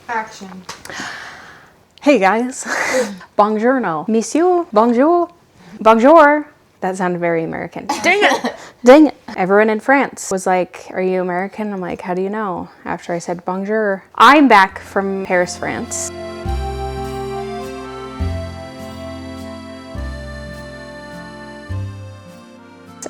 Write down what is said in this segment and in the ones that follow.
Action. Hey guys. Buongiorno. Monsieur. Bonjour. Bonjour. That sounded very American. Dang it. Dang it. Everyone in France was like, are you American? I'm like, how do you know? After I said bonjour. I'm back from Paris, France.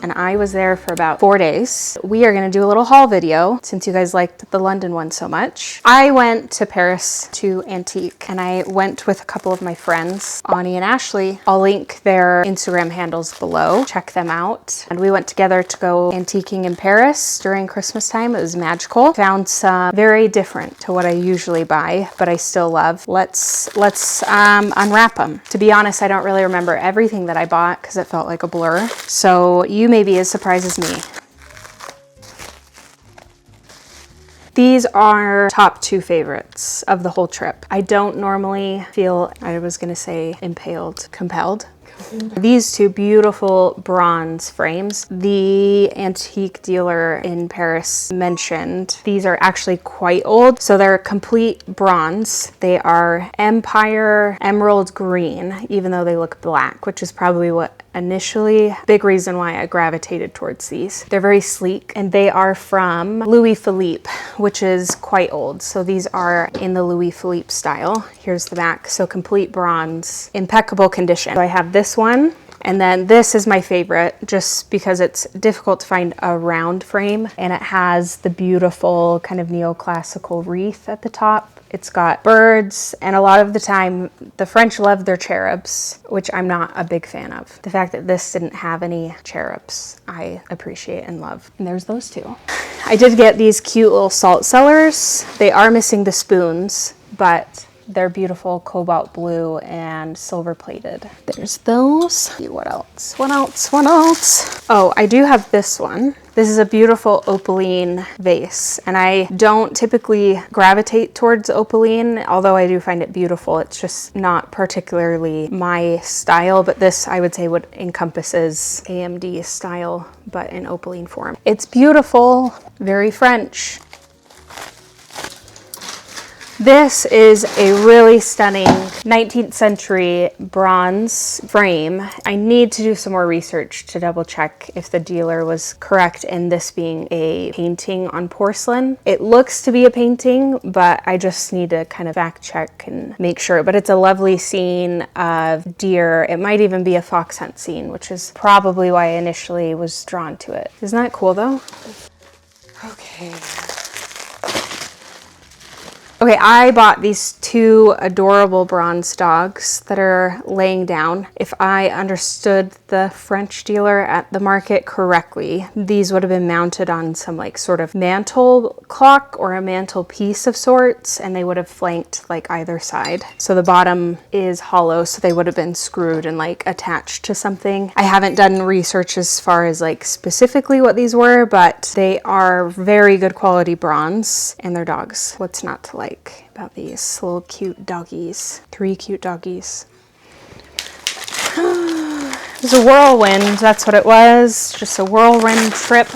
And I was there for about 4 days. We are gonna do a little haul video since you guys liked the London one so much. I went to Paris to Antique and I went with a couple of my friends, Ani and Ashley. I'll link their Instagram handles below. Check them out. And we went together to go antiquing in Paris during Christmas time. It was magical. Found some very different to what I usually buy, but I still love. Let's unwrap them. To be honest, I don't really remember everything that I bought because it felt like a blur. So you may be as surprised as me. These are top 2 favorites of the whole trip. I don't normally feel, I was gonna say compelled. These 2 beautiful bronze frames. The antique dealer in Paris mentioned these are actually quite old, so they're complete bronze. They are Empire Emerald Green, even though they look black, which is probably what initially, big reason why I gravitated towards these. They're very sleek and they are from Louis Philippe, which is quite old. So these are in the Louis Philippe style. Here's the back, so complete bronze, impeccable condition. So I have this one, and then this is my favorite just because it's difficult to find a round frame and it has the beautiful kind of neoclassical wreath at the top. It's got birds, and a lot of the time, the French love their cherubs, which I'm not a big fan of. The fact that this didn't have any cherubs, I appreciate and love. And there's those 2. I did get these cute little salt cellars. They are missing the spoons, but they're beautiful cobalt blue and silver plated. There's those. See what else? What else? Oh, I do have this one. This is a beautiful Opaline vase, and I don't typically gravitate towards Opaline, although I do find it beautiful. It's just not particularly my style, but this I would say would encompasses AMD style, but in Opaline form. It's beautiful, very French. This is a really stunning 19th century bronze frame. I need to do some more research to double check if the dealer was correct in this being a painting on porcelain. It looks to be a painting, but I just need to kind of fact check and make sure. But it's a lovely scene of deer. It might even be a fox hunt scene, which is probably why I initially was drawn to it. Isn't that cool though? Okay. Okay, I bought these 2 adorable bronze dogs that are laying down. If I understood the French dealer at the market correctly, these would have been mounted on some like sort of mantle clock or a mantle piece of sorts, and they would have flanked like either side. So the bottom is hollow, so they would have been screwed and like attached to something. I haven't done research as far as like specifically what these were, but they are very good quality bronze, and they're dogs. What's not to like about these little cute doggies? 3 cute doggies. It was a whirlwind, that's what it was. Just a whirlwind trip.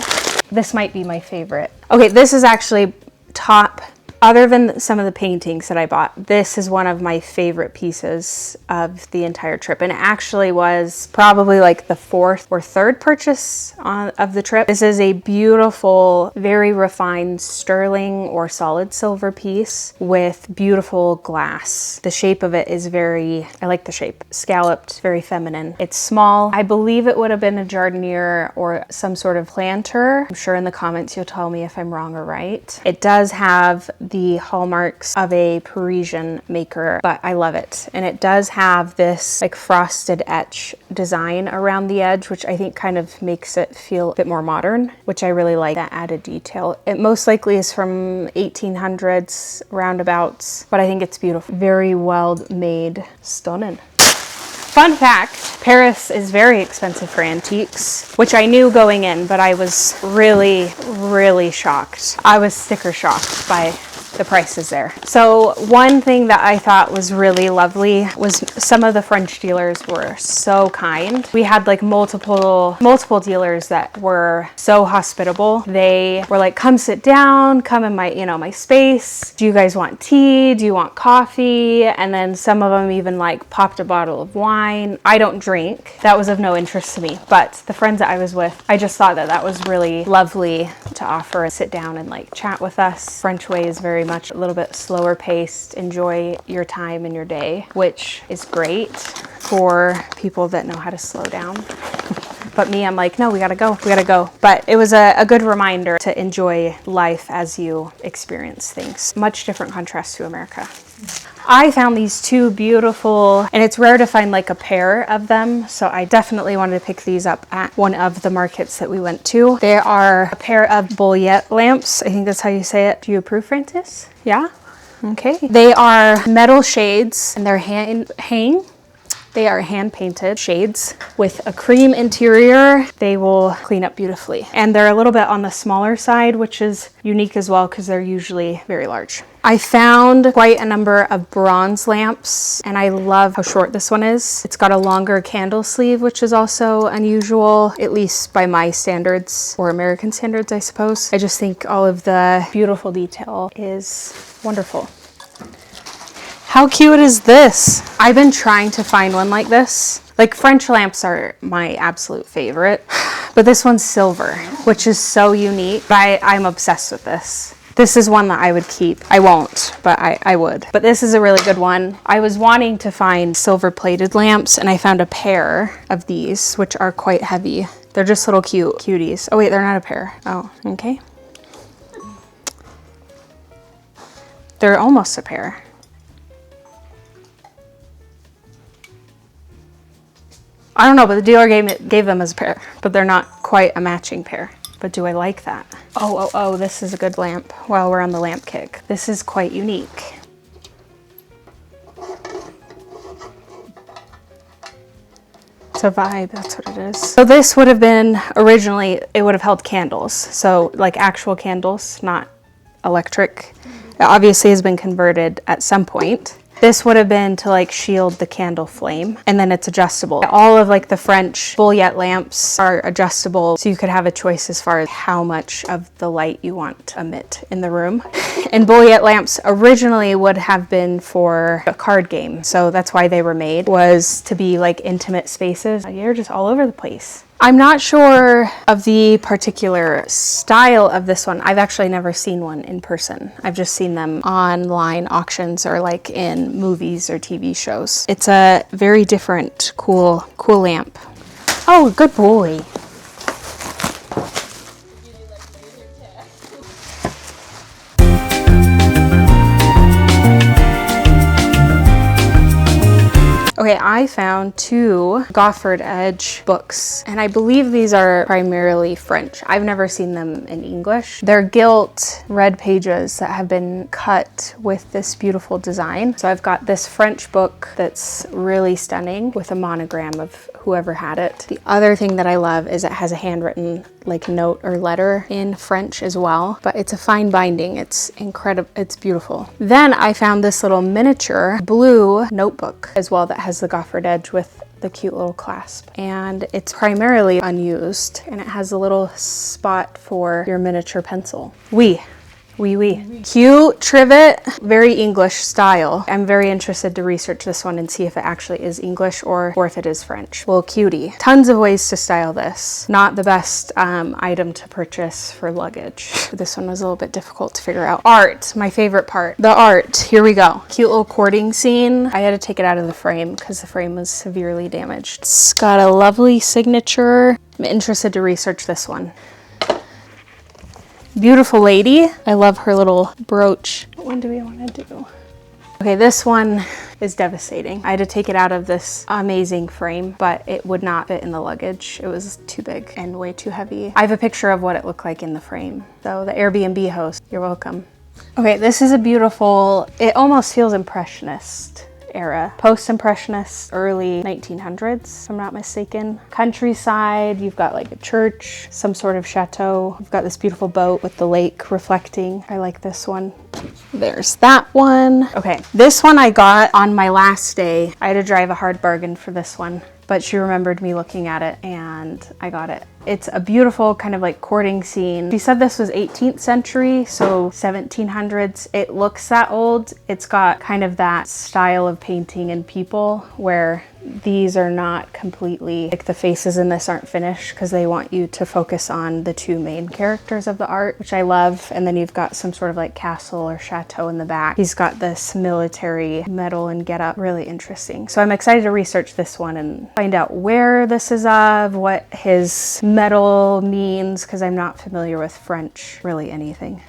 This might be my favorite. Okay, this is actually top, other than some of the paintings that I bought, this is one of my favorite pieces of the entire trip. And it actually was probably like the 4th or 3rd purchase of the trip. This is a beautiful, very refined sterling or solid silver piece with beautiful glass. The shape of it is very, I like the shape, scalloped, very feminine. It's small. I believe it would have been a jardiniere or some sort of planter. I'm sure in the comments you'll tell me if I'm wrong or right. It does have the hallmarks of a Parisian maker, but I love it. And it does have this like frosted etch design around the edge, which I think kind of makes it feel a bit more modern, which I really like that added detail. It most likely is from 1800s roundabouts, but I think it's beautiful. Very well made, stunning. Fun fact, Paris is very expensive for antiques, which I knew going in, but I was really, really shocked. I was sticker shocked by the price is there. So one thing that I thought was really lovely was some of the French dealers were so kind. We had like multiple dealers that were so hospitable. They were like, come sit down, come in my, my space. Do you guys want tea? Do you want coffee? And then some of them even like popped a bottle of wine. I don't drink. That was of no interest to me, but the friends that I was with, I just thought that was really lovely to offer and sit down and like chat with us. French way is very much a little bit slower paced. Enjoy your time and your day, which is great for people that know how to slow down. But me, I'm like, no, we gotta go. But it was a good reminder to enjoy life as you experience things. Much different contrast to America. I found these two beautiful, and it's rare to find like a pair of them, so I definitely wanted to pick these up at one of the markets that we went to. They are a pair of Bouillotte lamps. I think that's how you say it. Do you approve, Francis? Yeah? Okay. They are metal shades, and they're They are hand-painted shades with a cream interior. They will clean up beautifully. And they're a little bit on the smaller side, which is unique as well because they're usually very large. I found quite a number of bronze lamps, and I love how short this one is. It's got a longer candle sleeve, which is also unusual, at least by my standards, or American standards, I suppose. I just think all of the beautiful detail is wonderful. How cute is this? I've been trying to find one like this. Like French lamps are my absolute favorite, but this one's silver, which is so unique. But I'm obsessed with this. This is one that I would keep. I won't, but I would. But this is a really good one. I was wanting to find silver plated lamps, and I found a pair of these, which are quite heavy. They're just little cuties. Oh wait, they're not a pair. Oh, okay. They're almost a pair. I don't know, but the dealer gave them as a pair, but they're not quite a matching pair. But do I like that? Oh, this is a good lamp while we're on the lamp kick. This is quite unique. It's a vibe, that's what it is. So this would have been, originally, it would have held candles. So like actual candles, not electric. It obviously has been converted at some point. This would have been to like shield the candle flame, and then it's adjustable. All of like the French Bouillotte lamps are adjustable, so you could have a choice as far as how much of the light you want to emit in the room. And Bouillotte lamps originally would have been for a card game, so that's why they were made, was to be like intimate spaces. You're just all over the place. I'm not sure of the particular style of this one. I've actually never seen one in person. I've just seen them online auctions or like in movies or TV shows. It's a very different, cool lamp. Oh, good boy. Okay, I found two Gilt-edged books, and I believe these are primarily French. I've never seen them in English. They're gilt red pages that have been cut with this beautiful design. So I've got this French book that's really stunning with a monogram of whoever had it. The other thing that I love is it has a handwritten like note or letter in French as well, but it's a fine binding. It's incredible. It's beautiful. Then I found this little miniature blue notebook as well that has the Gilt-edged with the cute little clasp, and it's primarily unused, and it has a little spot for your miniature pencil. Oui. Cute trivet, very English style. I'm very interested to research this one and see if it actually is English or if it is French. Well, cutie. Tons of ways to style this. Not the best item to purchase for luggage. This one was a little bit difficult to figure out. Art, my favorite part. The art, here we go. Cute little courting scene. I had to take it out of the frame because the frame was severely damaged. It's got a lovely signature. I'm interested to research this one. Beautiful lady. I love her little brooch. What one do we want to do? Okay, this one is devastating. I had to take it out of this amazing frame, but it would not fit in the luggage. It was too big and way too heavy. I have a picture of what it looked like in the frame. So the Airbnb host, you're welcome. Okay, this is a beautiful, it almost feels impressionist era. Post-Impressionists, early 1900s, if I'm not mistaken. Countryside, you've got like a church, some sort of chateau. You've got this beautiful boat with the lake reflecting. I like this one. There's that one. Okay, this one I got on my last day. I had to drive a hard bargain for this one, but she remembered me looking at it and I got it. It's a beautiful kind of like courting scene. She said this was 18th century, so 1700s. It looks that old. It's got kind of that style of painting and people where these are not completely, like the faces in this aren't finished because they want you to focus on the two main characters of the art, which I love. And then you've got some sort of like castle or chateau in the back. He's got this military medal and getup, really interesting. So I'm excited to research this one and find out where this is of, what his medal means, because I'm not familiar with French, really anything.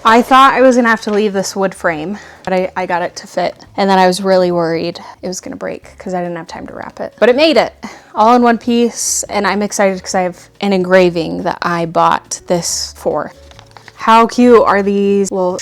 I thought I was gonna have to leave this wood frame, but I got it to fit. And then I was really worried it was gonna break because I didn't have time to wrap it. But it made it, all in one piece. And I'm excited because I have an engraving that I bought this for. How cute are these little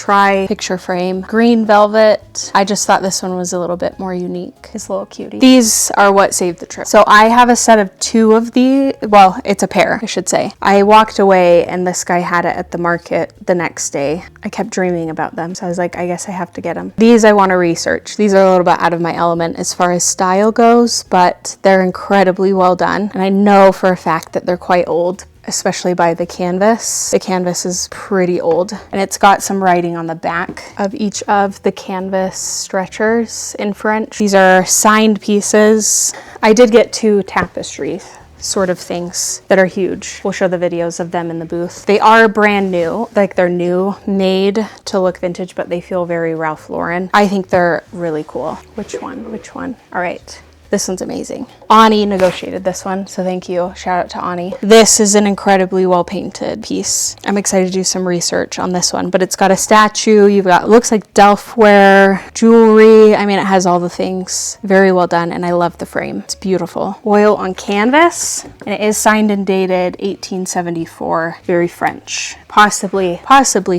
picture frame? Green velvet. I just thought this one was a little bit more unique. This little cutie. These are what saved the trip. So I have a set of 2 of these. Well, it's a pair, I should say. I walked away and this guy had it at the market the next day. I kept dreaming about them. So I was like, I guess I have to get them. These I want to research. These are a little bit out of my element as far as style goes, but they're incredibly well done. And I know for a fact that they're quite old, especially by the canvas. The canvas is pretty old and it's got some writing on the back of each of the canvas stretchers in French. These are signed pieces. I did get 2 tapestries sort of things that are huge. We'll show the videos of them in the booth. They are brand new, like they're new, made to look vintage, but they feel very Ralph Lauren. I think they're really cool. Which one? Which one? All right. This one's amazing. Ani negotiated this one, so thank you. Shout out to Ani. This is an incredibly well painted piece. I'm excited to do some research on this one, but it's got a statue. You've got, looks like Delftware, jewelry. I mean, it has all the things. Very well done, and I love the frame. It's beautiful. Oil on canvas, and it is signed and dated 1874. Very French. Possibly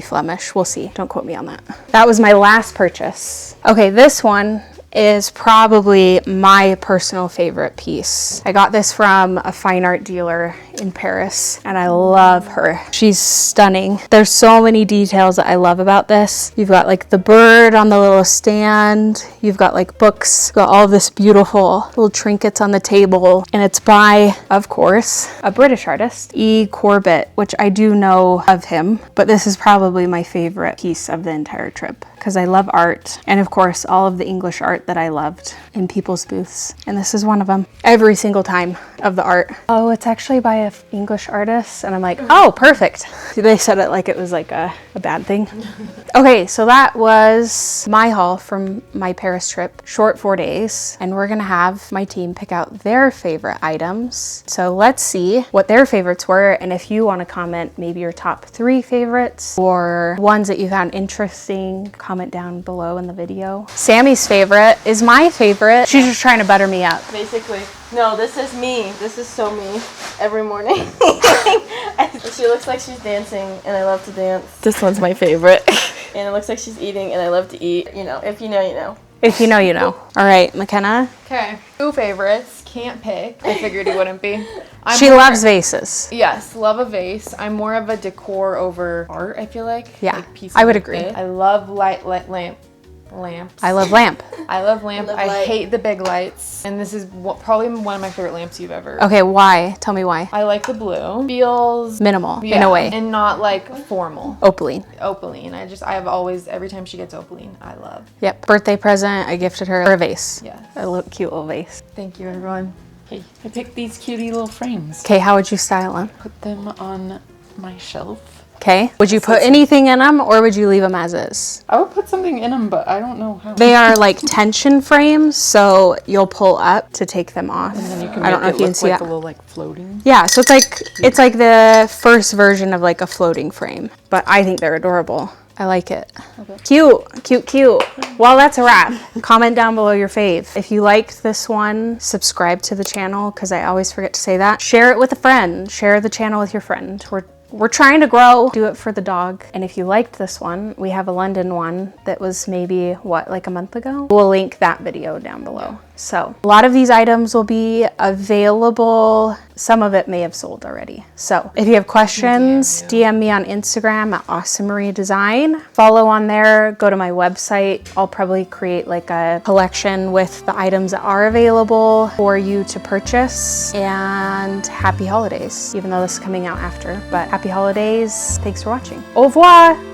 Flemish. We'll see. Don't quote me on that. That was my last purchase. Okay, this one is probably my personal favorite piece. I got this from a fine art dealer in Paris and I love her. She's stunning. There's so many details that I love about this. You've got like the bird on the little stand. You've got like books. You've got all this beautiful little trinkets on the table. And it's by, of course, a British artist, E. Corbett, which I do know of him, but this is probably my favorite piece of the entire trip because I love art. And of course, all of the English art that I loved in people's booths. And this is one of them. Every single time of the art. Oh, it's actually by an English artist. And I'm like, oh, perfect. They said it like it was like a bad thing. Okay, so that was my haul from my Paris trip. Short 4 days. And we're gonna have my team pick out their favorite items. So let's see what their favorites were. And if you wanna comment maybe your top 3 favorites or ones that you found interesting, comment down below in the video. Sammy's favorite is my favorite. She's just trying to butter me up. Basically. No, this is me. This is so me. Every morning. She looks like she's dancing and I love to dance. This one's my favorite. And it looks like she's eating and I love to eat. You know, if you know, you know. If you know, you know. All right, McKenna. Okay. 2 favorites. Can't pick. I figured you wouldn't be. She loves vases. Yes, love a vase. I'm more of a decor over art, I feel like. Yeah, like pieces I would like agree. this. I love lamps. I love lamp. I love lamp. Love I light. hate the big lights. And this is probably one of my favorite lamps you've ever. Okay, why? Tell me why. I like the blue. Feels Minimal, in a way. And not like formal. Opaline. Opaline. I have always, every time she gets Opaline, I love. Yep. Birthday present, I gifted her a vase. Yes. A cute little vase. Thank you, everyone. Okay, I picked these cutie little frames. Okay, how would you style them? Put them on my shelf. Okay. Would you put anything in them or would you leave them as is? I would put something in them, but I don't know how. They are like tension frames, so you'll pull up to take them off. And then you can I don't know make if it you can look see like that. a little like floating. Yeah, so it's like the first version of like a floating frame, but I think they're adorable. I like it. Okay. Cute, cute, cute. Well, that's a wrap. Comment down below your fave. If you liked this one, subscribe to the channel because I always forget to say that. Share it with a friend. Share the channel with your friend. We're We're trying to grow, do it for the dog. And if you liked this one, we have a London one that was maybe, what, like a month ago? We'll link that video down below. So a lot of these items will be available. Some of it may have sold already. So if you have questions, DM me on Instagram at AwesomeMarieDesign. Follow on there, go to my website. I'll probably create like a collection with the items that are available for you to purchase. And happy holidays, even though this is coming out after, but happy holidays. Thanks for watching. Au revoir.